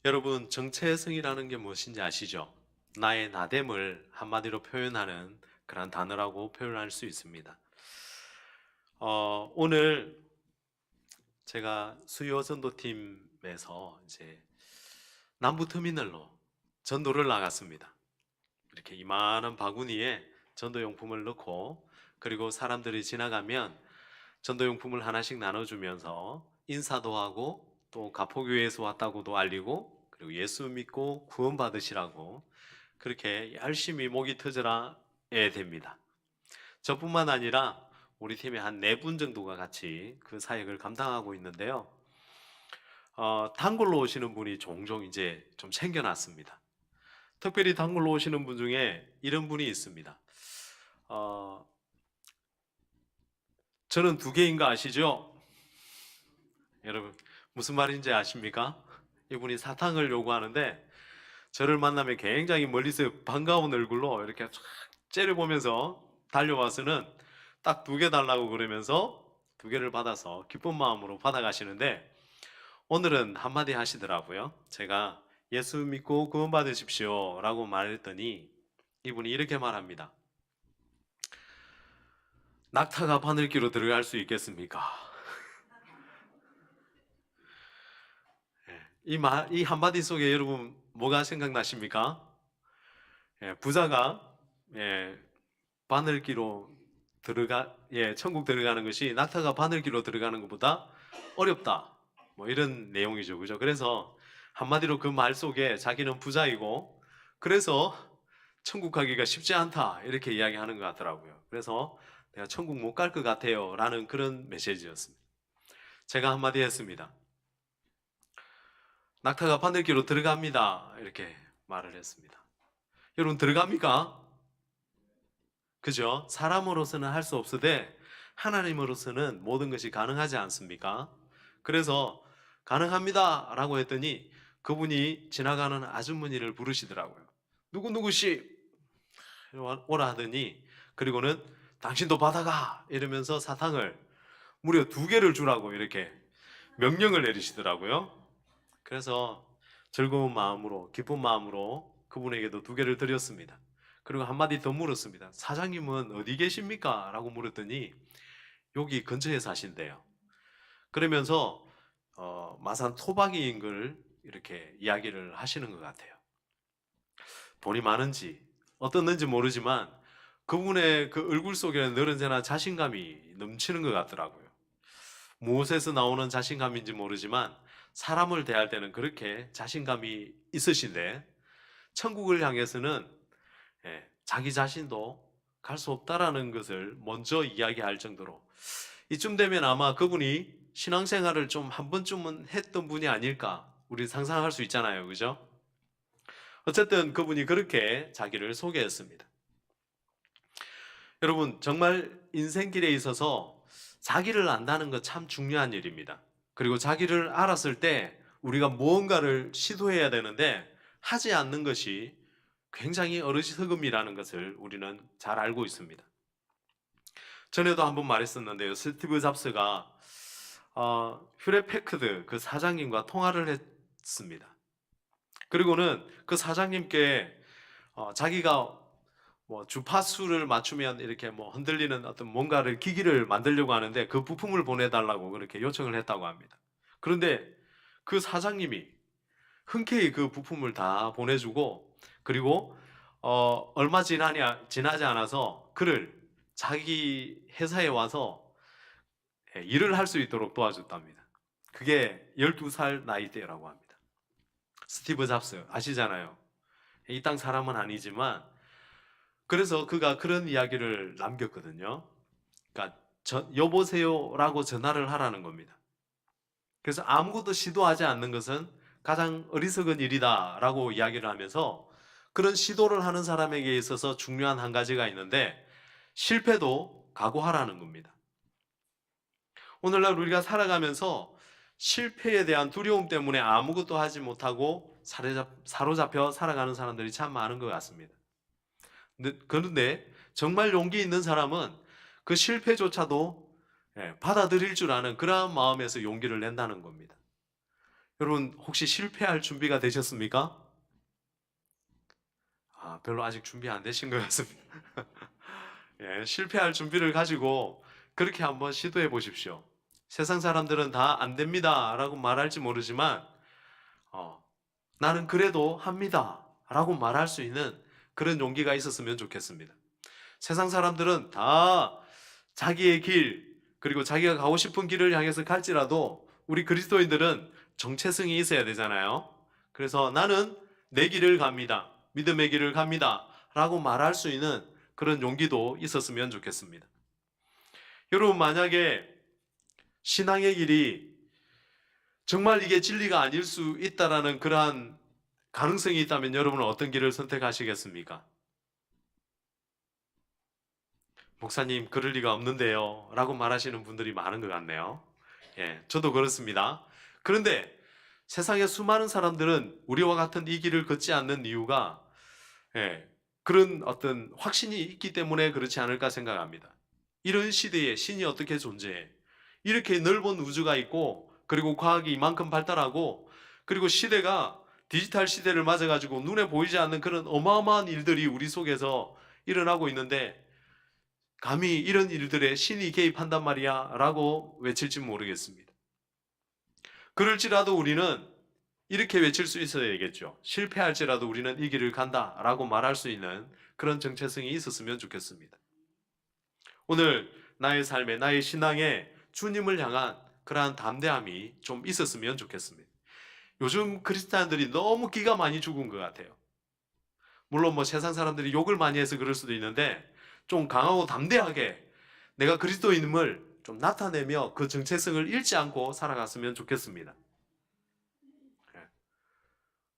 여러분, 정체성이라는 게 무엇인지 아시죠? 나의 나됨을 한마디로 표현하는 그런 단어라고 표현할 수 있습니다. 오늘 제가 수요 전도팀에서 이제 남부터미널로 전도를 나갔습니다. 이렇게 이만한 바구니에 전도용품을 넣고, 그리고 사람들이 지나가면 전도용품을 하나씩 나눠주면서 인사도 하고, 또 가포교회에서 왔다고도 알리고, 그리고 예수 믿고 구원 받으시라고 그렇게 열심히 목이 터져라 됩니다. 저뿐만 아니라 우리 팀의 한 4분 정도가 같이 그 사역을 감당하고 있는데요. 단골로 오시는 분이 종종 이제 좀 생겨났습니다. 특별히 단골로 오시는 분 중에 이런 분이 있습니다. 어, 저는 2개인 거 아시죠? 여러분, 무슨 말인지 아십니까? 이분이 사탕을 요구하는데, 저를 만나면 굉장히 멀리서 반가운 얼굴로 이렇게 쫙 째려보면서 달려와서는 딱 2개 달라고 그러면서 2개를 받아서 기쁜 마음으로 받아가시는데, 오늘은 한마디 하시더라고요. 제가 예수 믿고 구원 받으십시오 라고 말했더니 이분이 이렇게 말합니다. 낙타가 바늘기로 들어갈 수 있겠습니까? 이 한마디 속에 여러분 뭐가 생각나십니까? 부자가 바늘기로 천국 들어가는 것이 낙타가 바늘기로 들어가는 것보다 어렵다. 뭐 이런 내용이죠. 그죠? 그래서 한마디로 그 말 속에 자기는 부자이고, 그래서 천국 가기가 쉽지 않다. 이렇게 이야기하는 것 같더라고요. 그래서 내가 천국 못 갈 것 같아요. 라는 그런 메시지였습니다. 제가 한마디 했습니다. 낙타가 바늘기로 들어갑니다. 이렇게 말을 했습니다. 여러분, 들어갑니까? 그죠? 사람으로서는 할 수 없으되 하나님으로서는 모든 것이 가능하지 않습니까? 그래서 가능합니다 라고 했더니 그분이 지나가는 아주머니를 부르시더라고요. 누구누구씨 오라 하더니, 그리고는 당신도 받아가 이러면서 사탕을 무려 2개를 주라고 이렇게 명령을 내리시더라고요. 그래서 즐거운 마음으로, 기쁜 마음으로 그분에게도 2개를 드렸습니다. 그리고 한마디 더 물었습니다. 사장님은 어디 계십니까? 라고 물었더니 여기 근처에 사신대요. 그러면서 마산 토박이인 걸 이렇게 이야기를 하시는 것 같아요. 돈이 많은지 어떻는지 모르지만 그분의 그 얼굴 속에는 늘 언제나 자신감이 넘치는 것 같더라고요. 무엇에서 나오는 자신감인지 모르지만 사람을 대할 때는 그렇게 자신감이 있으신데, 천국을 향해서는 자기 자신도 갈 수 없다라는 것을 먼저 이야기할 정도로, 이쯤 되면 아마 그분이 신앙생활을 좀 한 번쯤은 했던 분이 아닐까 우리 상상할 수 있잖아요. 그죠? 어쨌든 그분이 그렇게 자기를 소개했습니다. 여러분, 정말 인생길에 있어서 자기를 안다는 것 참 중요한 일입니다. 그리고 자기를 알았을 때 우리가 무언가를 시도해야 되는데 하지 않는 것이 굉장히 어리석음이라는 것을 우리는 잘 알고 있습니다. 전에도 한번 말했었는데요. 스티브 잡스가 휴렛 패커드 그 사장님과 통화를 했습니다. 그리고는 그 사장님께 자기가 뭐 주파수를 맞추면 이렇게 뭐 흔들리는 어떤 뭔가를 기기를 만들려고 하는데 그 부품을 보내달라고 그렇게 요청을 했다고 합니다. 그런데 그 사장님이 흔쾌히 그 부품을 다 보내주고, 그리고 얼마 지나지 않아서 그를 자기 회사에 와서 일을 할 수 있도록 도와줬답니다. 그게 12살 나이 때라고 합니다. 스티브 잡스 아시잖아요. 이 땅 사람은 아니지만, 그래서 그가 그런 이야기를 남겼거든요. 그러니까 여보세요라고 전화를 하라는 겁니다. 그래서 아무것도 시도하지 않는 것은 가장 어리석은 일이다라고 이야기를 하면서, 그런 시도를 하는 사람에게 있어서 중요한 한 가지가 있는데 실패도 각오하라는 겁니다. 오늘날 우리가 살아가면서 실패에 대한 두려움 때문에 아무것도 하지 못하고 사로잡혀 살아가는 사람들이 참 많은 것 같습니다. 그런데 정말 용기 있는 사람은 그 실패조차도 받아들일 줄 아는 그러한 마음에서 용기를 낸다는 겁니다. 여러분 혹시 실패할 준비가 되셨습니까? 별로 아직 준비 안 되신 것 같습니다. 예, 실패할 준비를 가지고 그렇게 한번 시도해 보십시오. 세상 사람들은 다 안 됩니다 라고 말할지 모르지만 어, 나는 그래도 합니다 라고 말할 수 있는 그런 용기가 있었으면 좋겠습니다. 세상 사람들은 다 자기의 길, 그리고 자기가 가고 싶은 길을 향해서 갈지라도 우리 그리스도인들은 정체성이 있어야 되잖아요. 그래서 나는 내 길을 갑니다. 믿음의 길을 갑니다. 라고 말할 수 있는 그런 용기도 있었으면 좋겠습니다. 여러분, 만약에 신앙의 길이 정말 이게 진리가 아닐 수 있다라는 그러한 가능성이 있다면 여러분은 어떤 길을 선택하시겠습니까? 목사님, 그럴 리가 없는데요 라고 말하시는 분들이 많은 것 같네요. 예, 저도 그렇습니다. 그런데 세상의 수많은 사람들은 우리와 같은 이 길을 걷지 않는 이유가 예, 그런 어떤 확신이 있기 때문에 그렇지 않을까 생각합니다. 이런 시대에 신이 어떻게 존재해? 이렇게 넓은 우주가 있고, 그리고 과학이 이만큼 발달하고, 그리고 시대가 디지털 시대를 맞아가지고 눈에 보이지 않는 그런 어마어마한 일들이 우리 속에서 일어나고 있는데 감히 이런 일들에 신이 개입한단 말이야 라고 외칠지 모르겠습니다. 그럴지라도 우리는 이렇게 외칠 수 있어야겠죠. 실패할지라도 우리는 이 길을 간다 라고 말할 수 있는 그런 정체성이 있었으면 좋겠습니다. 오늘 나의 삶에, 나의 신앙에 주님을 향한 그러한 담대함이 좀 있었으면 좋겠습니다. 요즘 크리스찬들이 너무 기가 많이 죽은 것 같아요. 물론 뭐 세상 사람들이 욕을 많이 해서 그럴 수도 있는데 좀 강하고 담대하게 내가 그리스도인임을 좀 나타내며 그 정체성을 잃지 않고 살아갔으면 좋겠습니다.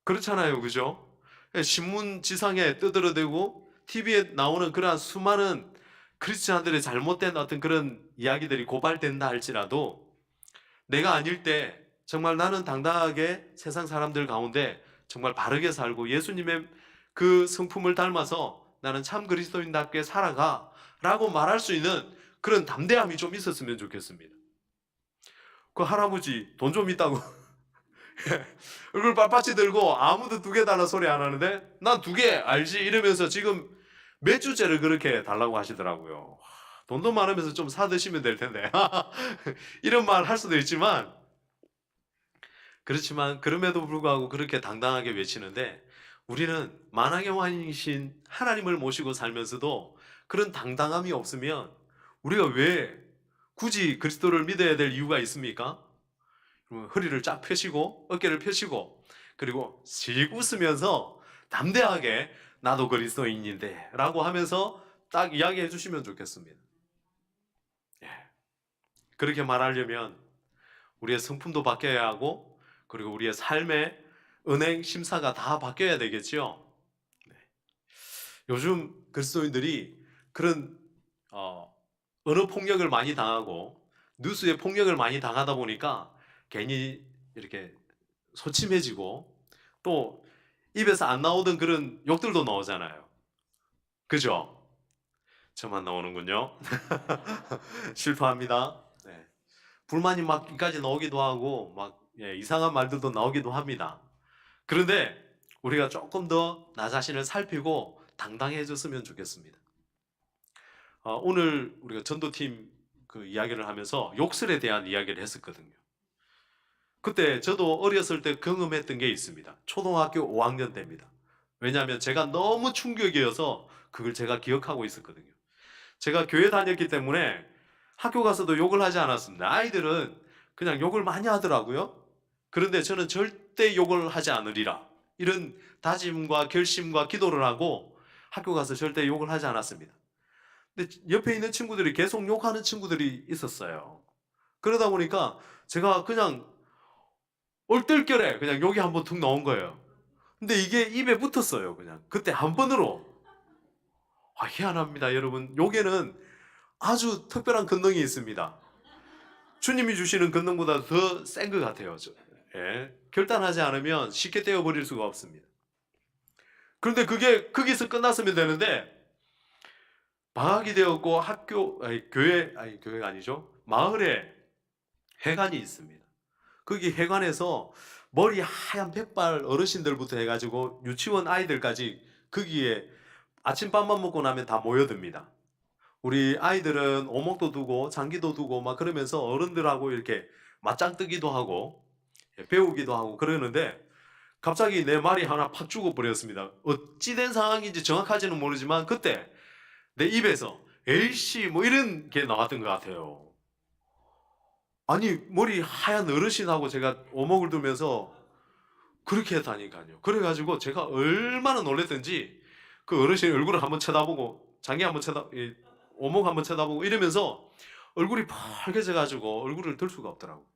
그렇잖아요, 그죠? 신문 지상에 떠들어대고 TV에 나오는 그러한 수많은 크리스찬들의 잘못된 어떤 그런 이야기들이 고발된다 할지라도 내가 아닐 때 정말 나는 당당하게 세상 사람들 가운데 정말 바르게 살고 예수님의 그 성품을 닮아서 나는 참 그리스도인답게 살아가 라고 말할 수 있는 그런 담대함이 좀 있었으면 좋겠습니다. 그 할아버지 돈 좀 있다고 얼굴 빳빳이 들고 아무도 2개 달라 소리 안 하는데 난 2개 알지 이러면서 지금 몇 주째를 그렇게 달라고 하시더라고요. 돈도 많으면서 좀 사드시면 될 텐데 이런 말 할 수도 있지만 그렇지만 그럼에도 불구하고 그렇게 당당하게 외치는데 우리는 만왕의 왕이신 하나님을 모시고 살면서도 그런 당당함이 없으면 우리가 왜 굳이 그리스도를 믿어야 될 이유가 있습니까? 허리를 쫙 펴시고 어깨를 펴시고 그리고 씩 웃으면서 담대하게 나도 그리스도인인데 라고 하면서 딱 이야기해 주시면 좋겠습니다. 예. 그렇게 말하려면 우리의 성품도 바뀌어야 하고 그리고 우리의 삶의 은행 심사가 다 바뀌어야 되겠죠. 네. 요즘 그리스도인들이 그런 언어 폭력을 많이 당하고 뉴스에 폭력을 많이 당하다 보니까 괜히 이렇게 소침해지고 또 입에서 안 나오던 그런 욕들도 나오잖아요. 그죠? 저만 나오는군요. 실토합니다. 네. 불만이 막 이까지 나오기도 하고 막 이상한 말들도 나오기도 합니다. 그런데 우리가 조금 더 나 자신을 살피고 당당해졌으면 좋겠습니다. 오늘 우리가 전도팀 그 이야기를 하면서 욕설에 대한 이야기를 했었거든요. 그때 저도 어렸을 때 경험했던 게 있습니다. 초등학교 5학년 때입니다. 왜냐하면 제가 너무 충격이어서 그걸 제가 기억하고 있었거든요. 제가 교회 다녔기 때문에 학교 가서도 욕을 하지 않았습니다. 아이들은 그냥 욕을 많이 하더라고요. 그런데 저는 절대 욕을 하지 않으리라. 이런 다짐과 결심과 기도를 하고 학교 가서 절대 욕을 하지 않았습니다. 근데 옆에 있는 친구들이 계속 욕하는 친구들이 있었어요. 그러다 보니까 제가 그냥 얼떨결에 그냥 욕이 한번 툭 나온 거예요. 근데 이게 입에 붙었어요. 그냥 그때 한 번으로. 희한합니다, 여러분. 욕에는 아주 특별한 권능이 있습니다. 주님이 주시는 권능보다 더 센 것 같아요. 예. 결단하지 않으면 쉽게 떼어버릴 수가 없습니다. 그런데 그게 거기서 끝났으면 되는데 방학이 되었고 교회가 아니죠. 마을에 회관이 있습니다. 거기 회관에서 머리 하얀 백발 어르신들부터 해가지고 유치원 아이들까지 거기에 아침밥만 먹고 나면 다 모여듭니다. 우리 아이들은 오목도 두고 장기도 두고 막 그러면서 어른들하고 이렇게 맞짱 뜨기도 하고 배우기도 하고 그러는데 갑자기 내 말이 하나 팍 죽어버렸습니다. 어찌된 상황인지 정확하지는 모르지만 그때 내 입에서 에이씨 뭐 이런 게 나왔던 것 같아요. 아니 머리 하얀 어르신하고 제가 오목을 두면서 그렇게 했다니까요. 그래가지고 제가 얼마나 놀랬던지 그 어르신 얼굴을 한번 쳐다보고 장기 한번 오목 한번 쳐다보고 이러면서 얼굴이 빨개져가지고 얼굴을 들 수가 없더라고.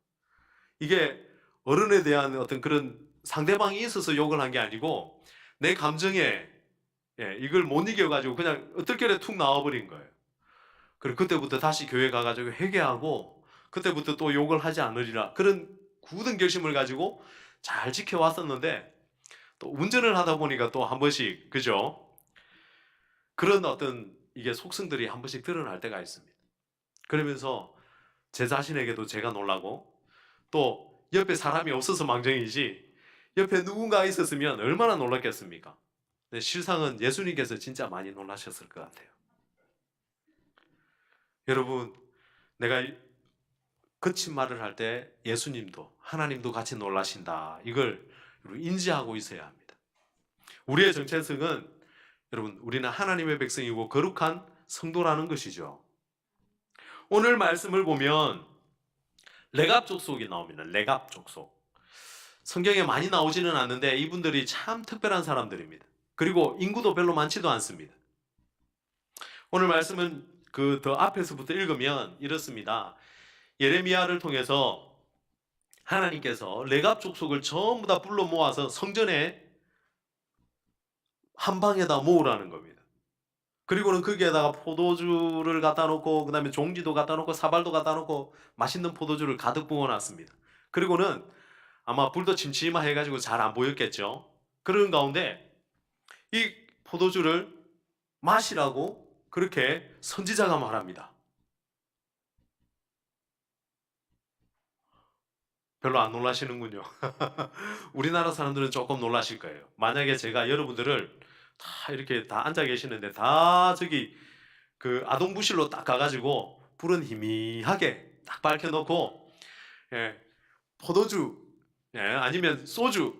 이게 어른에 대한 어떤 그런 상대방이 있어서 욕을 한 게 아니고 내 감정에 이걸 못 이겨가지고 그냥 어떨결에 툭 나와버린 거예요. 그리고 그때부터 다시 교회 가가지고 회개하고 그때부터 또 욕을 하지 않으리라 그런 굳은 결심을 가지고 잘 지켜왔었는데 또 운전을 하다 보니까 또 한 번씩 그죠? 그런 어떤 이게 속성들이 한 번씩 드러날 때가 있습니다. 그러면서 제 자신에게도 제가 놀라고 또 옆에 사람이 없어서 망정이지 옆에 누군가 있었으면 얼마나 놀랐겠습니까? 근데 실상은 예수님께서 진짜 많이 놀라셨을 것 같아요. 여러분, 내가 거친 말을 할 때 예수님도 하나님도 같이 놀라신다. 이걸 인지하고 있어야 합니다. 우리의 정체성은 여러분 우리는 하나님의 백성이고 거룩한 성도라는 것이죠. 오늘 말씀을 보면 레갑 족속이 나옵니다. 레갑 족속. 성경에 많이 나오지는 않는데 이분들이 참 특별한 사람들입니다. 그리고 인구도 별로 많지도 않습니다. 오늘 말씀은 그 더 앞에서부터 읽으면 이렇습니다. 예레미야를 통해서 하나님께서 레갑 족속을 전부 다 불러 모아서 성전에 한 방에다 모으라는 겁니다. 그리고는 거기에다가 포도주를 갖다 놓고 그다음에 종지도 갖다 놓고 사발도 갖다 놓고 맛있는 포도주를 가득 부어놨습니다. 그리고는 아마 불도 침침해가지고 잘 안 보였겠죠. 그런 가운데 이 포도주를 마시라고 그렇게 선지자가 말합니다. 별로 안 놀라시는군요. 우리나라 사람들은 조금 놀라실 거예요. 만약에 제가 여러분들을 다 이렇게 다 앉아 계시는데 다 저기 그 아동부실로 딱 가가지고 불은 희미하게 딱 밝혀놓고 포도주 아니면 소주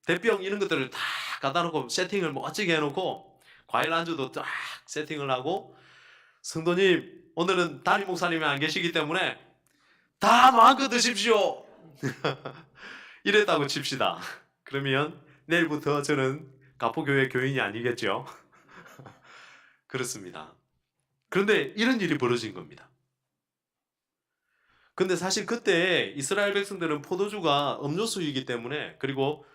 대병 이런 것들을 다 갖다 놓고 세팅을 멋지게 해놓고 과일 안주도 딱 세팅을 하고 성도님 오늘은 담임 목사님이 안 계시기 때문에 다 마음껏 드십시오. 이랬다고 칩시다. 그러면 내일부터 저는 가포교회 교인이 아니겠죠? 그렇습니다. 그런데 이런 일이 벌어진 겁니다. 근데 사실 그때 이스라엘 백성들은 포도주가 음료수이기 때문에 그리고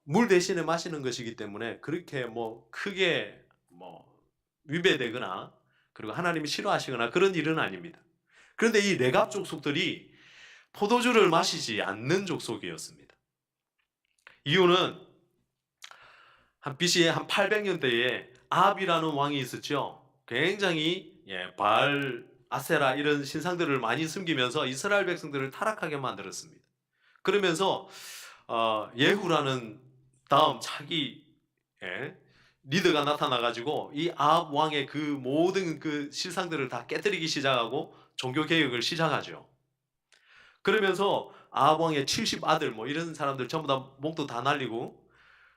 물 대신에 마시는 것이기 때문에 그렇게 뭐 크게 뭐 위배되거나 그리고 하나님이 싫어하시거나 그런 일은 아닙니다. 그런데 이 레갑 족속들이 포도주를 마시지 않는 족속이었습니다. 이유는 한 BC에 한 800년대에 아합이라는 왕이 있었죠. 굉장히 바알, 아세라 이런 신상들을 많이 숨기면서 이스라엘 백성들을 타락하게 만들었습니다. 그러면서 예후라는 다음 차기 리더가 나타나가지고 이 아합 왕의 그 모든 그 실상들을 다 깨뜨리기 시작하고 종교 개혁을 시작하죠. 그러면서 아합 왕의 70 아들 뭐 이런 사람들 전부 다 목도 다 날리고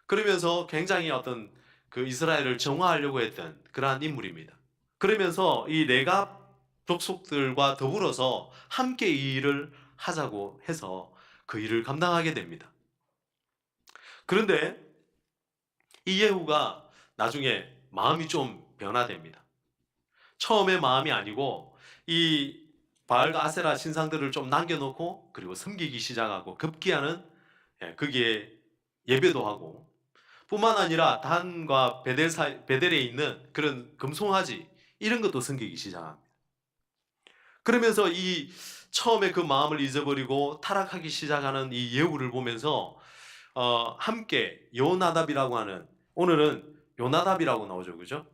그러면서 굉장히 어떤 그 이스라엘을 정화하려고 했던 그러한 인물입니다. 그러면서 이 레갑 족속들과 더불어서 함께 이 일을 하자고 해서 그 일을 감당하게 됩니다. 그런데 이 예후가 나중에 마음이 좀 변화됩니다. 처음에 마음이 아니고 이 바알과 아세라 신상들을 좀 남겨놓고 그리고 섬기기 시작하고 급기야는 거기에 예배도 하고 뿐만 아니라 단과 베델에 있는 그런 금송아지 이런 것도 섬기기 시작합니다. 그러면서 이 처음에 그 마음을 잊어버리고 타락하기 시작하는 이 예후를 보면서 함께 요나답이라고 하는 오늘은 요나답이라고 나오죠, 그죠?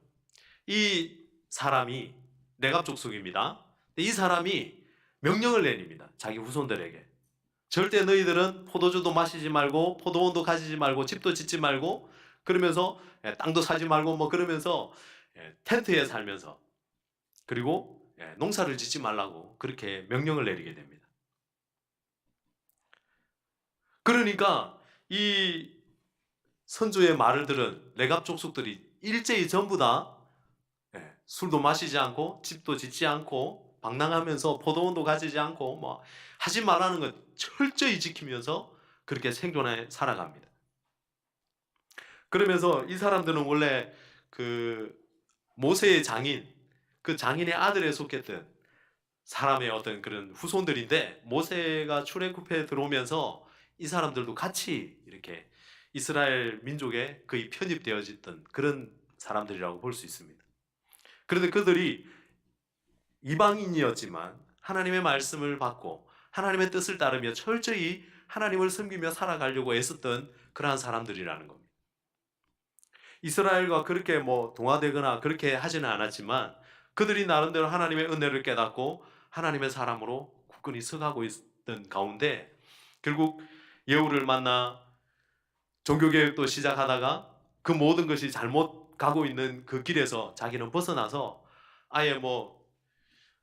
이 사람이 레갑 족속입니다. 이 사람이 명령을 내립니다. 자기 후손들에게 절대 너희들은 포도주도 마시지 말고 포도원도 가지지 말고 집도 짓지 말고 그러면서 땅도 사지 말고 뭐 그러면서 텐트에 살면서 그리고 농사를 짓지 말라고 그렇게 명령을 내리게 됩니다. 그러니까 이 선조의 말을 들은 레갑 족속들이 일제히 전부 다 술도 마시지 않고 집도 짓지 않고 방랑하면서 포도원도 가지지 않고 뭐 하지 말라는 것 철저히 지키면서 그렇게 생존해 살아갑니다. 그러면서 이 사람들은 원래 그 모세의 장인, 그 장인의 아들에 속했던 사람의 어떤 그런 후손들인데 모세가 출애굽해 들어오면서 이 사람들도 같이 이렇게 이스라엘 민족에 거의 편입되어졌던 그런 사람들이라고 볼 수 있습니다. 그런데 그들이 이방인이었지만 하나님의 말씀을 받고 하나님의 뜻을 따르며 철저히 하나님을 섬기며 살아가려고 애썼던 그러한 사람들이라는 겁니다. 이스라엘과 그렇게 뭐 동화되거나 그렇게 하지는 않았지만 그들이 나름대로 하나님의 은혜를 깨닫고 하나님의 사람으로 굳건히 서가고 있던 가운데 결국 예후를 만나 종교개혁도 시작하다가 그 모든 것이 잘못 가고 있는 그 길에서 자기는 벗어나서 아예 뭐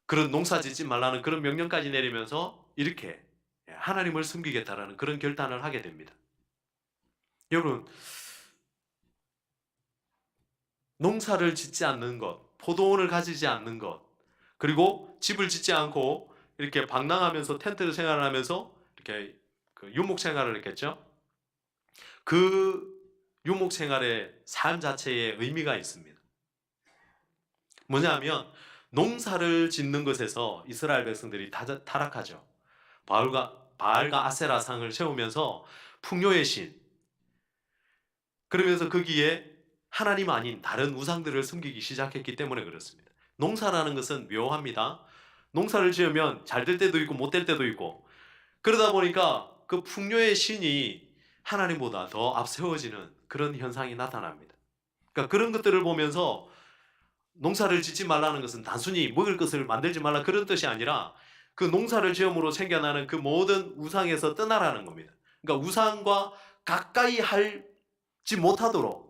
그런 농사 짓지 말라는 그런 명령까지 내리면서 이렇게 하나님을 섬기겠다라는 그런 결단을 하게 됩니다. 여러분, 농사를 짓지 않는 것, 포도원을 가지지 않는 것, 그리고 집을 짓지 않고 이렇게 방랑하면서 텐트를 생활하면서 이렇게 그 유목 생활을 했겠죠. 그 유목 생활의 삶 자체에 의미가 있습니다. 뭐냐면 농사를 짓는 것에서 이스라엘 백성들이 타락하죠. 바알과 아세라 상을 세우면서 풍요의 신, 그러면서 거기에 하나님 아닌 다른 우상들을 섬기기 시작했기 때문에 그렇습니다. 농사라는 것은 묘합니다. 농사를 지으면 잘 될 때도 있고 못 될 때도 있고 그러다 보니까 그 풍요의 신이 하나님보다 더 앞세워지는 그런 현상이 나타납니다. 그러니까 그런 것들을 보면서 농사를 짓지 말라는 것은 단순히 먹을 것을 만들지 말라 그런 뜻이 아니라 그 농사를 지음으로 생겨나는 그 모든 우상에서 떠나라는 겁니다. 그러니까 우상과 가까이 할지 못하도록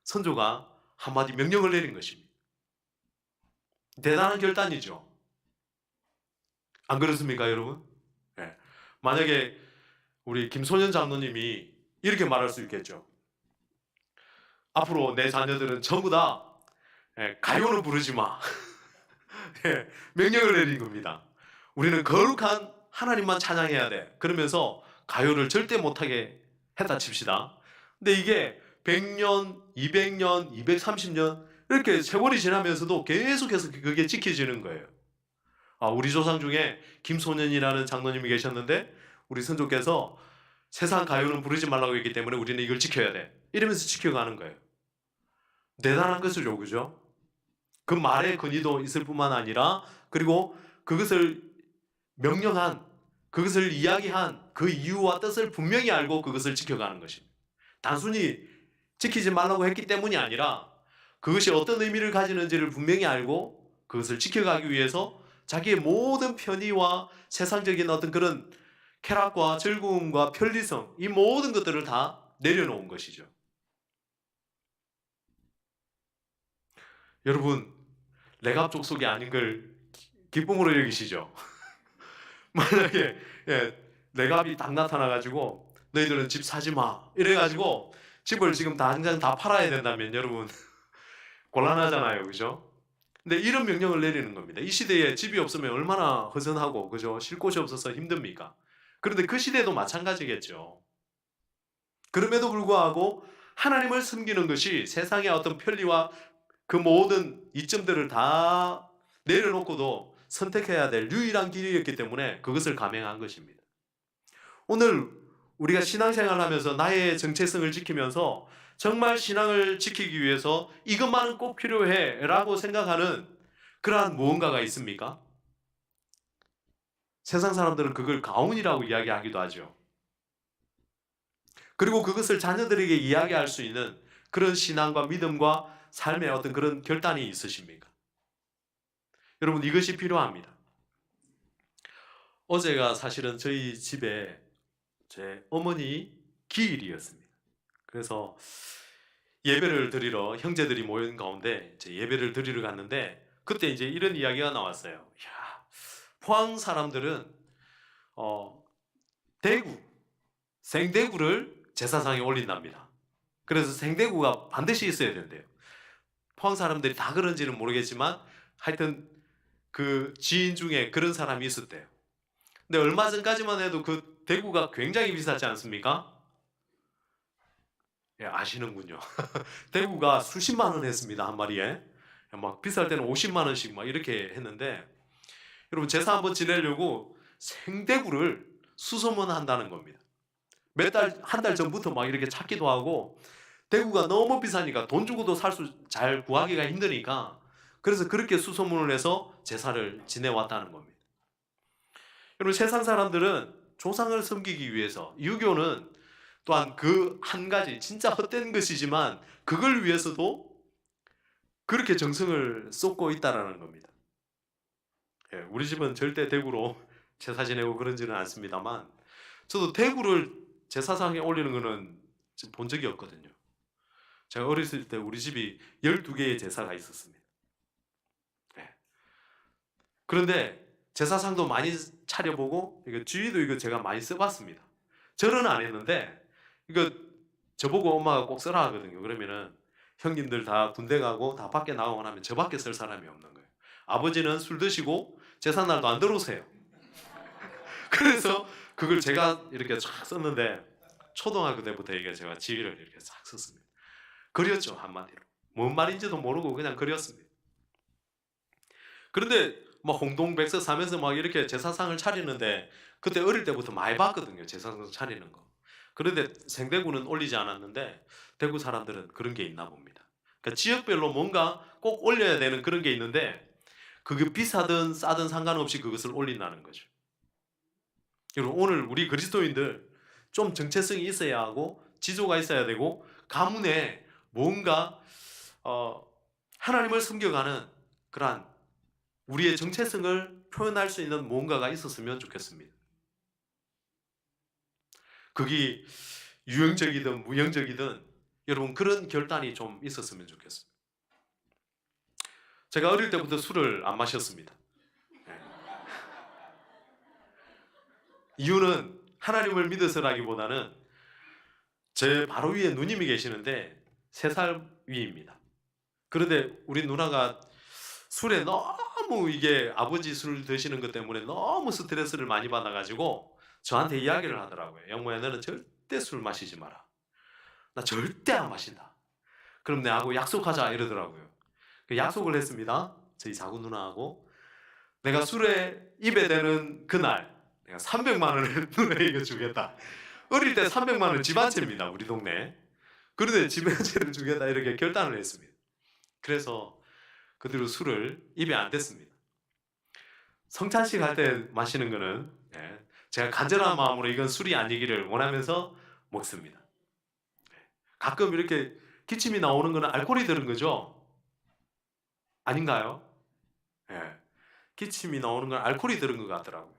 선조가 한마디 명령을 내린 것입니다. 대단한 결단이죠. 안 그렇습니까, 여러분? 네. 만약에 우리 김소년 장로님이 이렇게 말할 수 있겠죠. 앞으로 내 자녀들은 전부 다 가요는 부르지 마. 명령을 내린 겁니다. 우리는 거룩한 하나님만 찬양해야 돼. 그러면서 가요를 절대 못하게 했다 칩시다. 근데 이게 100년, 200년, 230년 이렇게 세월이 지나면서도 계속해서 그게 지켜지는 거예요. 우리 조상 중에 김소년이라는 장로님이 계셨는데 우리 선조께서 세상 가요는 부르지 말라고 했기 때문에 우리는 이걸 지켜야 돼. 이러면서 지켜가는 거예요. 대단한 것이죠, 그죠? 그 말의 근위도 있을 뿐만 아니라 그리고 그것을 명령한, 그것을 이야기한 그 이유와 뜻을 분명히 알고 그것을 지켜가는 것입니다. 단순히 지키지 말라고 했기 때문이 아니라 그것이 어떤 의미를 가지는지를 분명히 알고 그것을 지켜가기 위해서 자기의 모든 편의와 세상적인 어떤 그런 쾌락과 즐거움과 편리성 이 모든 것들을 다 내려놓은 것이죠. 여러분, 레갑 족속이 아닌 걸 기쁨으로 여기시죠? 만약에 레갑이 딱 나타나가지고 너희들은 집 사지 마 이래가지고 집을 지금 당장 다 팔아야 된다면 여러분 곤란하잖아요, 그죠? 근데 이런 명령을 내리는 겁니다. 이 시대에 집이 없으면 얼마나 허전하고 그죠? 쉴 곳이 없어서 힘듭니까? 그런데 그 시대도 마찬가지겠죠. 그럼에도 불구하고 하나님을 섬기는 것이 세상의 어떤 편리와 그 모든 이점들을 다 내려놓고도 선택해야 될 유일한 길이었기 때문에 그것을 감행한 것입니다. 오늘 우리가 신앙생활을 하면서 나의 정체성을 지키면서 정말 신앙을 지키기 위해서 이것만은 꼭 필요해 라고 생각하는 그러한 무언가가 있습니까? 세상 사람들은 그걸 가훈이라고 이야기하기도 하죠. 그리고 그것을 자녀들에게 이야기할 수 있는 그런 신앙과 믿음과 삶의 어떤 그런 결단이 있으십니까? 여러분, 이것이 필요합니다. 어제가 사실은 저희 집에 제 어머니 기일이었습니다. 그래서 예배를 드리러 형제들이 모인 가운데 이제 예배를 드리러 갔는데 그때 이제 이런 이야기가 나왔어요. 야, 포항 사람들은 대구, 생대구를 제사상에 올린답니다. 그래서 생대구가 반드시 있어야 된대요. 포항 사람들이 다 그런지는 모르겠지만 하여튼 그 지인 중에 그런 사람이 있었대요. 근데 얼마 전까지만 해도 그 대구가 굉장히 비쌌지 않습니까? 예, 아시는군요. 대구가 수십만 원 했습니다, 한 마리에. 막 비쌀 때는 50만 원씩 막 이렇게 했는데, 여러분 제사 한번 지내려고 생대구를 수소문한다는 겁니다. 몇 달, 한 달 전부터 막 이렇게 찾기도 하고, 대구가 너무 비싸니까 돈 주고도 잘 구하기가 힘드니까, 그래서 그렇게 수소문을 해서 제사를 지내왔다는 겁니다. 여러분 세상 사람들은 조상을 섬기기 위해서, 유교는 또한 그 한 가지 진짜 헛된 것이지만 그걸 위해서도 그렇게 정성을 쏟고 있다라는 겁니다. 예, 우리 집은 절대 대구로 제사 지내고 그런지는 않습니다만, 저도 대구를 제사상에 올리는 거는 본 적이 없거든요. 제가 어렸을 때 우리 집이 12개의 제사가 있었습니다. 예. 그런데 제사상도 많이 차려보고, 이거 주의도 이거 제가 많이 써봤습니다. 절은 안 했는데, 이거 저보고 엄마가 꼭 쓰라 하거든요. 그러면은 형님들 다 군대 가고 다 밖에 나가고 나면 저밖에 쓸 사람이 없는 거예요. 아버지는 술 드시고 제삿날도 안 들어오세요. 그래서 그걸 제가 이렇게 쫙 썼는데, 초등학교 때부터 이게 제가 지휘를 이렇게 싹 썼습니다. 그렸죠, 한마디로. 뭔 말인지도 모르고 그냥 그렸습니다. 그런데 막 홍동백서 사면서 막 이렇게 제사상을 차리는데, 그때 어릴 때부터 많이 봤거든요, 제사상 차리는 거. 그런데 생대구는 올리지 않았는데 대구 사람들은 그런 게 있나 봅니다. 그러니까 지역별로 뭔가 꼭 올려야 되는 그런 게 있는데, 그게 비싸든 싸든 상관없이 그것을 올린다는 거죠. 여러분 오늘 우리 그리스도인들 좀 정체성이 있어야 하고 지조가 있어야 되고, 가문에 뭔가 하나님을 섬겨가는 그러한 우리의 정체성을 표현할 수 있는 뭔가가 있었으면 좋겠습니다. 그게 유형적이든 무형적이든 여러분 그런 결단이 좀 있었으면 좋겠습니다. 제가 어릴 때부터 술을 안 마셨습니다. 네. 이유는 하나님을 믿어서라기보다는 제 바로 위에 누님이 계시는데 3살 위입니다. 그런데 우리 누나가 술에 너무 이게 아버지 술 드시는 것 때문에 너무 스트레스를 많이 받아가지고 저한테 이야기를 하더라고요. 영모야, 너는 절대 술 마시지 마라. 나 절대 안 마신다. 그럼 내하고 약속하자 이러더라고요. 그 약속을 했습니다. 저희 작은 누나하고. 내가 술에 입에 대는 그날 내가 300만 원을 누나에게 주겠다. 어릴 때 300만 원 집 한 채입니다, 우리 동네. 그런데 집 한 채를 주겠다 이렇게 결단을 했습니다. 그래서 그 뒤로 술을 입에 안 댔습니다. 성찬식 할 때 마시는 거는 제가 간절한 마음으로 이건 술이 아니기를 원하면서 먹습니다. 가끔 이렇게 기침이 나오는 거는 알코올이 들은 거죠? 아닌가요? 예. 기침이 나오는 건 알코올이 들은 것 같더라고요.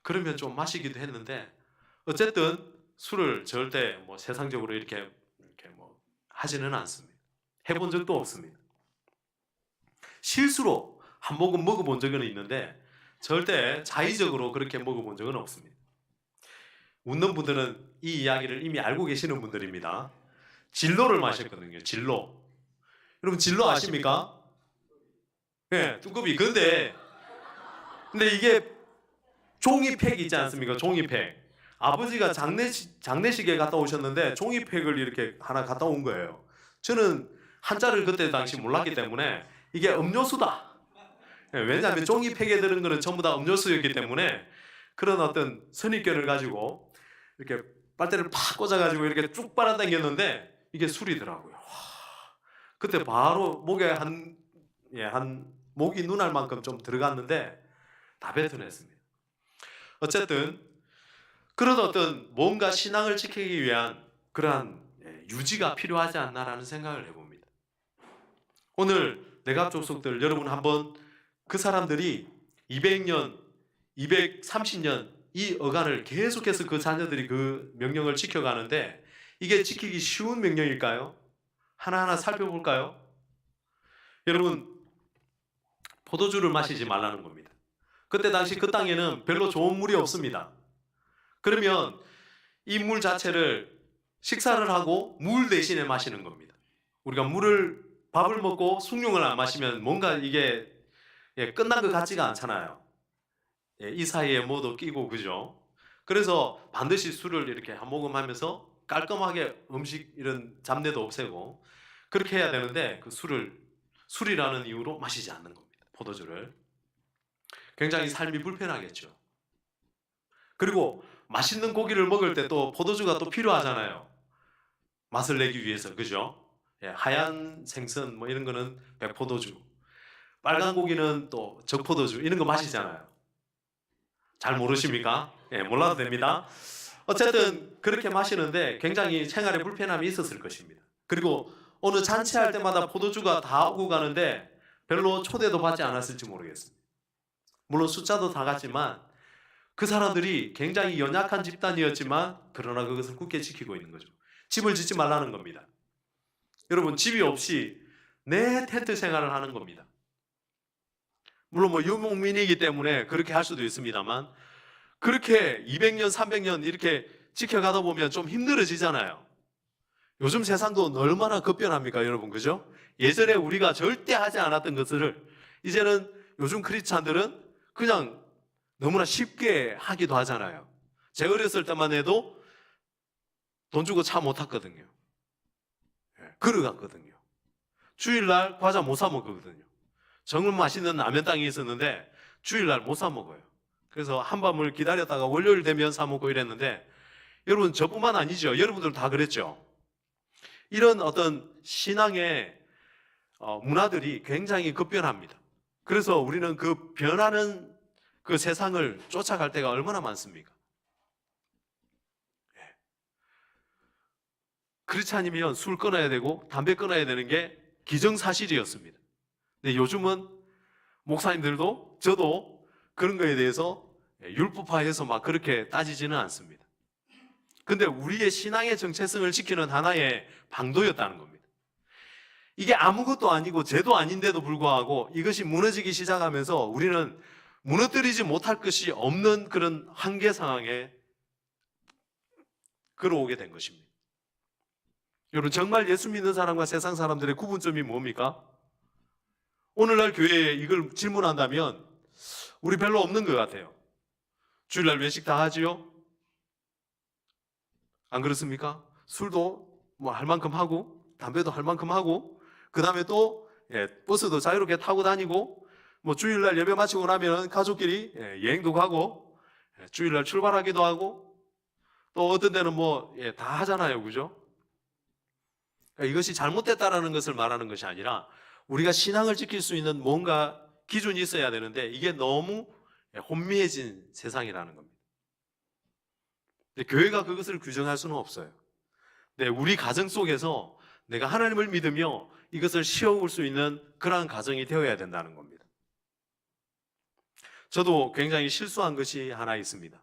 그러면 좀 마시기도 했는데, 어쨌든 술을 절대 뭐 세상적으로 이렇게 뭐 하지는 않습니다. 해본 적도 없습니다. 실수로 한 모금 먹어본 적은 있는데 절대 자의적으로 그렇게 먹어본 적은 없습니다. 웃는 분들은 이 이야기를 이미 알고 계시는 분들입니다. 진로를 마셨거든요. 진로. 여러분 진로 아십니까? 네, 뚜껑이. 근데 이게 종이팩 있지 않습니까? 종이팩. 아버지가 장례식에 갔다 오셨는데 종이팩을 이렇게 하나 갖다 온 거예요. 저는 한자를 그때 당시 몰랐기 때문에 이게 음료수다. 왜냐하면 종이팩에 들은 거는 전부 다 음료수였기 때문에 그런 어떤 선입견을 가지고 이렇게 빨대를 팍 꽂아가지고 이렇게 쭉 빨아당겼는데 이게 술이더라고요. 와, 그때 바로 목에 한 목이 눈알 만큼 좀 들어갔는데 다 뱉어냈습니다. 어쨌든 그런 어떤 뭔가 신앙을 지키기 위한 그러한 유지가 필요하지 않나라는 생각을 해봅니다. 오늘 내갑족속들 여러분 한번 그 사람들이 200년, 230년 이 어간을 계속해서 그 자녀들이 그 명령을 지켜가는데 이게 지키기 쉬운 명령일까요? 하나하나 살펴볼까요? 여러분, 포도주를 마시지 말라는 겁니다. 그때 당시 그 땅에는 별로 좋은 물이 없습니다. 그러면 이 물 자체를 식사를 하고 물 대신에 마시는 겁니다. 우리가 밥을 먹고 숭늉을 안 마시면 뭔가 이게 끝난 것 같지가 않잖아요. 이 사이에 뭐도 끼고, 그죠? 그래서 반드시 술을 이렇게 한 모금 하면서 깔끔하게 음식 이런 잡내도 없애고 그렇게 해야 되는데 그 술이라는 이유로 마시지 않는 겁니다. 포도주를. 굉장히 삶이 불편하겠죠. 그리고 맛있는 고기를 먹을 때 또 포도주가 또 필요하잖아요. 맛을 내기 위해서, 그죠? 하얀 생선 뭐 이런 거는 백포도주, 빨간 고기는 또 적포도주 이런 거 마시잖아요. 잘 모르십니까? 몰라도 됩니다. 어쨌든 그렇게 마시는데 굉장히 생활에 불편함이 있었을 것입니다. 그리고 어느 잔치할 때마다 포도주가 다 오고 가는데 별로 초대도 받지 않았을지 모르겠습니다. 물론 숫자도 다 같지만 그 사람들이 굉장히 연약한 집단이었지만 그러나 그것을 굳게 지키고 있는 거죠. 집을 짓지 말라는 겁니다. 여러분, 집이 없이 내 텐트 생활을 하는 겁니다. 물론 뭐 유목민이기 때문에 그렇게 할 수도 있습니다만 그렇게 200년, 300년 이렇게 지켜가다 보면 좀 힘들어지잖아요. 요즘 세상도 얼마나 급변합니까, 여러분, 그죠? 예전에 우리가 절대 하지 않았던 것을 이제는 요즘 크리스찬들은 그냥 너무나 쉽게 하기도 하잖아요. 제가 어렸을 때만 해도 돈 주고 차 못 탔거든요. 걸어갔거든요. 주일날 과자 못 사 먹거든요. 정말 맛있는 라면 땅이 있었는데 주일날 못 사 먹어요. 그래서 한밤을 기다렸다가 월요일 되면 사 먹고 이랬는데 여러분, 저뿐만 아니죠. 여러분들 다 그랬죠. 이런 어떤 신앙의 문화들이 굉장히 급변합니다. 그래서 우리는 그 변하는 그 세상을 쫓아갈 때가 얼마나 많습니까? 크리스찬이면 술 끊어야 되고 담배 끊어야 되는 게 기정사실이었습니다. 근데 요즘은 목사님들도 저도 그런 거에 대해서 율법화해서 막 그렇게 따지지는 않습니다. 근데 우리의 신앙의 정체성을 지키는 하나의 방도였다는 겁니다. 이게 아무것도 아니고 죄도 아닌데도 불구하고 이것이 무너지기 시작하면서 우리는 무너뜨리지 못할 것이 없는 그런 한계 상황에 걸어오게 된 것입니다. 여러분, 정말 예수 믿는 사람과 세상 사람들의 구분점이 뭡니까? 오늘날 교회에 이걸 질문한다면 우리 별로 없는 것 같아요. 주일날 외식 다 하지요? 안 그렇습니까? 술도 뭐 할 만큼 하고 담배도 할 만큼 하고 그 다음에 또 버스도 자유롭게 타고 다니고 뭐 주일날 예배 마치고 나면 가족끼리 여행도 가고 주일날 출발하기도 하고 또 어떤 데는 뭐 다 하잖아요, 그죠? 그러니까 이것이 잘못됐다라는 것을 말하는 것이 아니라 우리가 신앙을 지킬 수 있는 뭔가 기준이 있어야 되는데 이게 너무 혼미해진 세상이라는 겁니다. 근데 교회가 그것을 규정할 수는 없어요. 네, 우리 가정 속에서 내가 하나님을 믿으며 이것을 시험할 수 있는 그러한 가정이 되어야 된다는 겁니다. 저도 굉장히 실수한 것이 하나 있습니다.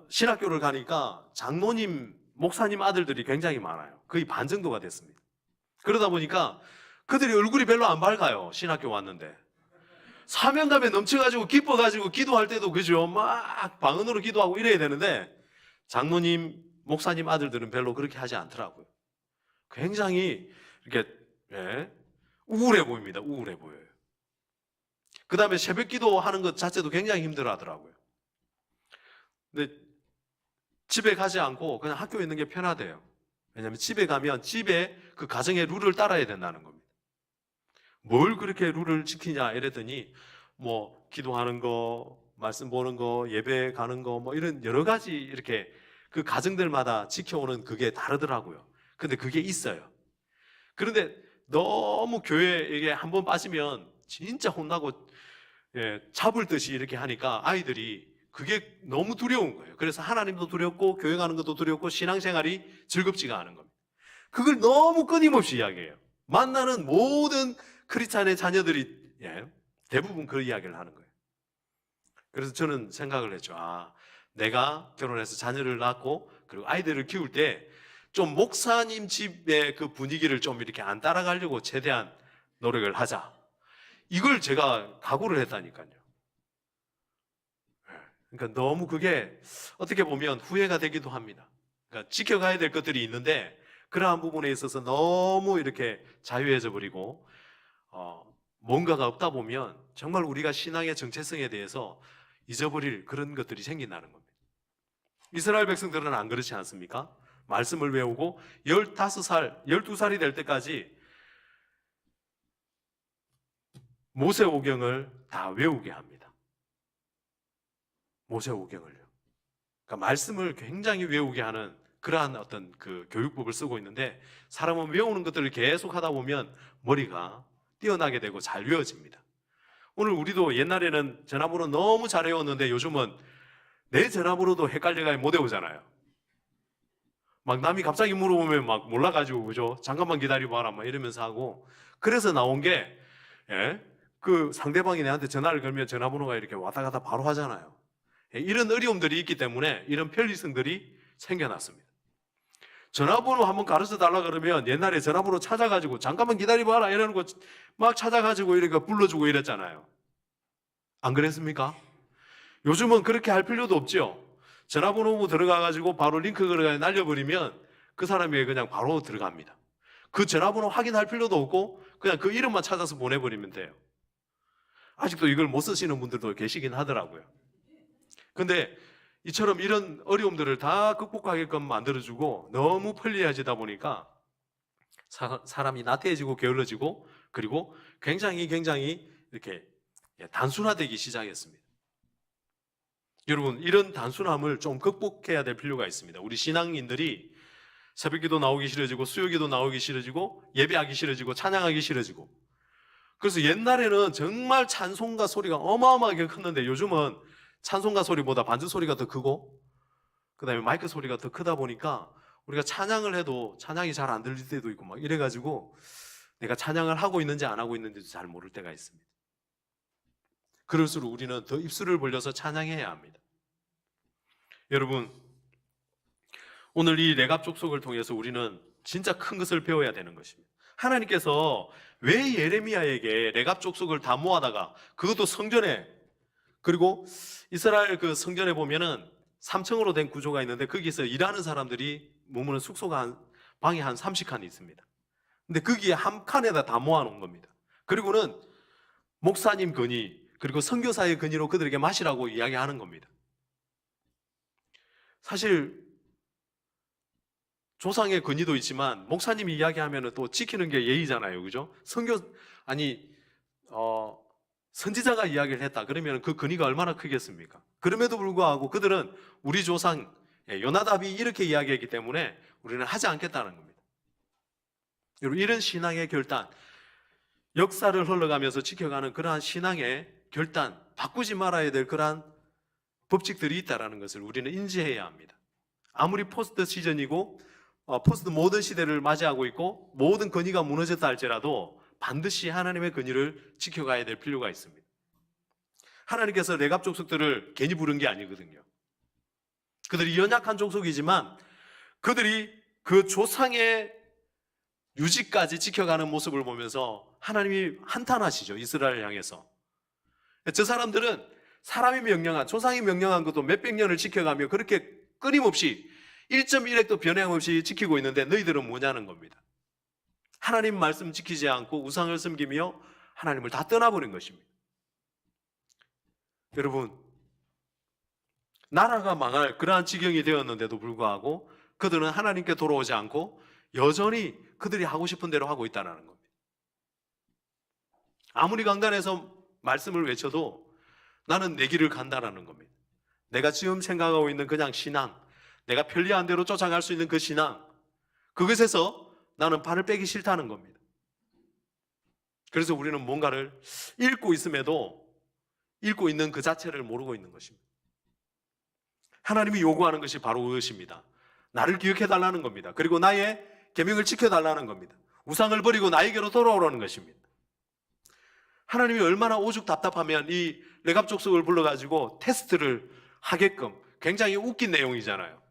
신학교를 가니까 장로님, 목사님 아들들이 굉장히 많아요. 거의 반 정도가 됐습니다. 그러다 보니까 그들이 얼굴이 별로 안 밝아요. 신학교 왔는데 사명감에 넘쳐가지고 기뻐가지고 기도할 때도 그죠, 막 방언으로 기도하고 이래야 되는데 장로님, 목사님 아들들은 별로 그렇게 하지 않더라고요. 굉장히 이렇게 우울해 보입니다. 우울해 보여요. 그 다음에 새벽 기도하는 것 자체도 굉장히 힘들어 하더라고요. 근데 집에 가지 않고 그냥 학교에 있는 게 편하대요. 왜냐하면 집에 가면 집에 그 가정의 룰을 따라야 된다는 겁니다. 뭘 그렇게 룰을 지키냐 이랬더니 뭐 기도하는 거, 말씀 보는 거, 예배 가는 거 뭐 이런 여러 가지 이렇게 그 가정들마다 지켜오는 그게 다르더라고요. 근데 그게 있어요. 그런데 너무 교회에 한번 빠지면 진짜 혼나고 잡을 듯이 이렇게 하니까 아이들이 그게 너무 두려운 거예요. 그래서 하나님도 두렵고 교회 가는 것도 두렵고 신앙생활이 즐겁지가 않은 겁니다. 그걸 너무 끊임없이 이야기해요. 만나는 모든 크리스찬의 자녀들이 대부분 그 이야기를 하는 거예요. 그래서 저는 생각을 했죠. 내가 결혼해서 자녀를 낳고 그리고 아이들을 키울 때 좀 목사님 집의 그 분위기를 좀 이렇게 안 따라가려고 최대한 노력을 하자. 이걸 제가 각오를 했다니까요. 그러니까 너무 그게 어떻게 보면 후회가 되기도 합니다. 그러니까 지켜가야 될 것들이 있는데 그러한 부분에 있어서 너무 이렇게 자유해져 버리고 뭔가가 없다 보면 정말 우리가 신앙의 정체성에 대해서 잊어버릴 그런 것들이 생긴다는 겁니다. 이스라엘 백성들은 안 그렇지 않습니까? 말씀을 외우고 15살, 12살이 될 때까지 모세오경을 다 외우게 합니다. 모세오경을요. 그러니까 말씀을 굉장히 외우게 하는 그러한 어떤 그 교육법을 쓰고 있는데 사람은 외우는 것들을 계속 하다 보면 머리가 뛰어나게 되고 잘 외워집니다. 오늘 우리도 옛날에는 전화번호 너무 잘 외웠는데 요즘은 내 전화번호도 헷갈려가 못 외우잖아요. 막 남이 갑자기 물어보면 막 몰라가지고 그죠? 잠깐만 기다려봐라 막 이러면서 하고 그래서 나온 게 그 상대방이 내한테 전화를 걸면 전화번호가 이렇게 왔다 갔다 바로 하잖아요. 이런 어려움들이 있기 때문에 이런 편리성들이 생겨났습니다. 전화번호 한번 가르쳐 달라 그러면 옛날에 전화번호 찾아가지고 잠깐만 기다려봐라 이러는 거 막 찾아가지고 이렇게 불러주고 이랬잖아요. 안 그랬습니까? 요즘은 그렇게 할 필요도 없죠. 전화번호 들어가가지고 바로 링크를 날려버리면 그 사람이 그냥 바로 들어갑니다. 그 전화번호 확인할 필요도 없고 그냥 그 이름만 찾아서 보내버리면 돼요. 아직도 이걸 못 쓰시는 분들도 계시긴 하더라고요. 근데 이처럼 이런 어려움들을 다 극복하게끔 만들어주고 너무 편리해지다 보니까 사람이 나태해지고 게을러지고 그리고 굉장히 이렇게 단순화되기 시작했습니다. 여러분, 이런 단순함을 좀 극복해야 될 필요가 있습니다. 우리 신앙인들이 새벽기도 나오기 싫어지고 수요기도 나오기 싫어지고 예배하기 싫어지고 찬양하기 싫어지고 그래서 옛날에는 정말 찬송가 소리가 어마어마하게 컸는데 요즘은 찬송가 소리보다 반주 소리가 더 크고 그 다음에 마이크 소리가 더 크다 보니까 우리가 찬양을 해도 찬양이 잘 안 들릴 때도 있고 막 이래가지고 내가 찬양을 하고 있는지 안 하고 있는지도 잘 모를 때가 있습니다. 그럴수록 우리는 더 입술을 벌려서 찬양해야 합니다. 여러분, 오늘 이 레갑 족속을 통해서 우리는 진짜 큰 것을 배워야 되는 것입니다. 하나님께서 왜 예레미야에게 레갑 족속을 다 모아다가 그것도 성전에 그리고 이스라엘 그 성전에 보면은 3층으로 된 구조가 있는데 거기서 일하는 사람들이 머무는 숙소가 방이 한 30칸이 있습니다. 근데 거기에 한 칸에다 다 모아놓은 겁니다. 그리고는 목사님 건의 그리고 선교사의 건의로 그들에게 마시라고 이야기하는 겁니다. 사실 조상의 건의도 있지만 목사님이 이야기하면 또 지키는 게 예의잖아요, 그죠? 선지자가 이야기를 했다 그러면 그 건의가 얼마나 크겠습니까? 그럼에도 불구하고 그들은 우리 조상 요나답이 이렇게 이야기했기 때문에 우리는 하지 않겠다는 겁니다. 여러분, 이런 신앙의 결단, 역사를 흘러가면서 지켜가는 그러한 신앙의 결단, 바꾸지 말아야 될 그러한 법칙들이 있다는 것을 우리는 인지해야 합니다. 아무리 포스트 시즌이고 포스트 모던 시대를 맞이하고 있고 모든 건의가 무너졌다 할지라도 반드시 하나님의 건의를 지켜가야 될 필요가 있습니다. 하나님께서 레갑 족속들을 괜히 부른 게 아니거든요. 그들이 연약한 족속이지만 그들이 그 조상의 유지까지 지켜가는 모습을 보면서 하나님이 한탄하시죠. 이스라엘을 향해서. 저 사람들은 사람이 명령한, 조상이 명령한 것도 몇백 년을 지켜가며 그렇게 끊임없이 1.1획도 변형 없이 지키고 있는데 너희들은 뭐냐는 겁니다. 하나님 말씀 지키지 않고 우상을 섬기며 하나님을 다 떠나버린 것입니다. 여러분, 나라가 망할 그러한 지경이 되었는데도 불구하고 그들은 하나님께 돌아오지 않고 여전히 그들이 하고 싶은 대로 하고 있다는 겁니다. 아무리 강단에서 말씀을 외쳐도 나는 내 길을 간다라는 겁니다. 내가 지금 생각하고 있는 그냥 신앙, 내가 편리한 대로 쫓아갈 수 있는 그 신앙, 그것에서 나는 발을 빼기 싫다는 겁니다. 그래서 우리는 뭔가를 읽고 있음에도 읽고 있는 그 자체를 모르고 있는 것입니다. 하나님이 요구하는 것이 바로 그것입니다. 나를 기억해달라는 겁니다. 그리고 나의 계명을 지켜달라는 겁니다. 우상을 버리고 나에게로 돌아오라는 것입니다. 하나님이 얼마나 오죽 답답하면 이 레갑 족속을 불러가지고 테스트를 하게끔, 굉장히 웃긴 내용이잖아요.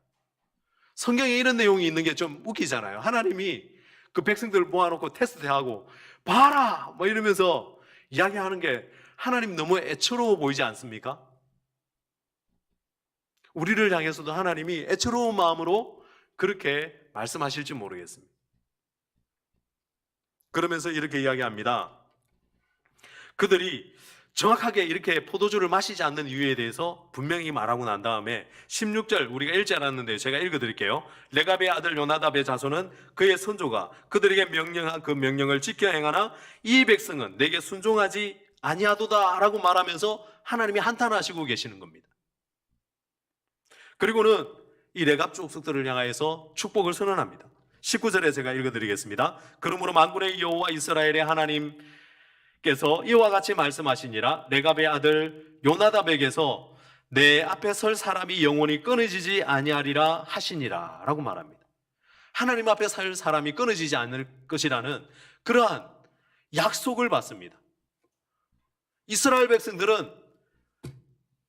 성경에 이런 내용이 있는 게 좀 웃기잖아요. 하나님이 그 백성들을 모아놓고 테스트하고 봐라 뭐 이러면서 이야기하는 게 하나님 너무 애처로워 보이지 않습니까? 우리를 향해서도 하나님이 애처로운 마음으로 그렇게 말씀하실지 모르겠습니다. 그러면서 이렇게 이야기합니다. 그들이 정확하게 이렇게 포도주를 마시지 않는 이유에 대해서 분명히 말하고 난 다음에 16절 우리가 읽지 않았는데 제가 읽어드릴게요. 레갑의 아들 요나답의 자손은 그의 선조가 그들에게 명령한 그 명령을 지켜 행하나 이 백성은 내게 순종하지 아니하도다 라고 말하면서 하나님이 한탄하시고 계시는 겁니다. 그리고는 이 레갑 족속들을 향하여서 축복을 선언합니다. 19절에 제가 읽어드리겠습니다. 그러므로 만군의 여호와 이스라엘의 하나님께서 이와 같이 말씀하시니라. 레갑의 아들 요나답에게서 내 앞에 설 사람이 영원히 끊어지지 아니하리라 하시니라 라고 말합니다. 하나님 앞에 설 사람이 끊어지지 않을 것이라는 그러한 약속을 받습니다. 이스라엘 백성들은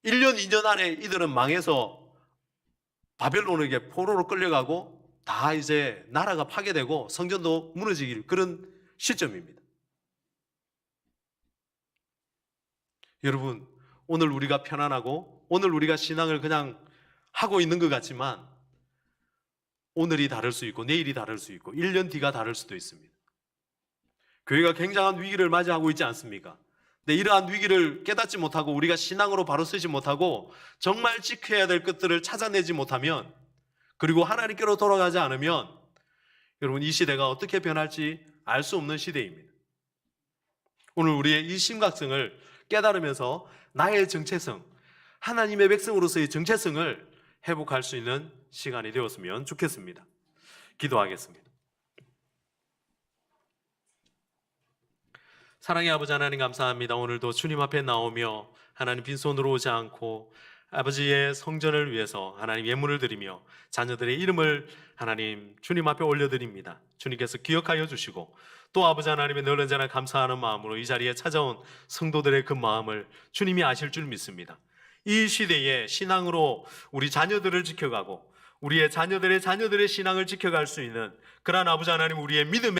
1년 2년 안에 이들은 망해서 바벨론에게 포로로 끌려가고 다 이제 나라가 파괴되고 성전도 무너지길 그런 시점입니다. 여러분, 오늘 우리가 편안하고 오늘 우리가 신앙을 그냥 하고 있는 것 같지만 오늘이 다를 수 있고 내일이 다를 수 있고 1년 뒤가 다를 수도 있습니다. 교회가 굉장한 위기를 맞이하고 있지 않습니까? 근데 이러한 위기를 깨닫지 못하고 우리가 신앙으로 바로 서지 못하고 정말 지켜야 될 것들을 찾아내지 못하면 그리고 하나님께로 돌아가지 않으면 여러분 이 시대가 어떻게 변할지 알 수 없는 시대입니다. 오늘 우리의 이 심각성을 깨달으면서 나의 정체성, 하나님의 백성으로서의 정체성을 회복할 수 있는 시간이 되었으면 좋겠습니다. 기도하겠습니다. 사랑의 아버지 하나님 감사합니다. 오늘도 주님 앞에 나오며 하나님 빈손으로 오지 않고 아버지의 성전을 위해서 하나님 예물을 드리며 자녀들의 이름을 하나님 주님 앞에 올려드립니다. 주님께서 기억하여 주시고 또 아버지 하나님의 늘 언제나 감사하는 마음으로 이 자리에 찾아온 성도들의 그 마음을 주님이 아실 줄 믿습니다. 이 시대에 신앙으로 우리 자녀들을 지켜가고 우리의 자녀들의 신앙을 지켜갈 수 있는 그러한 아버지 하나님 우리의 믿음의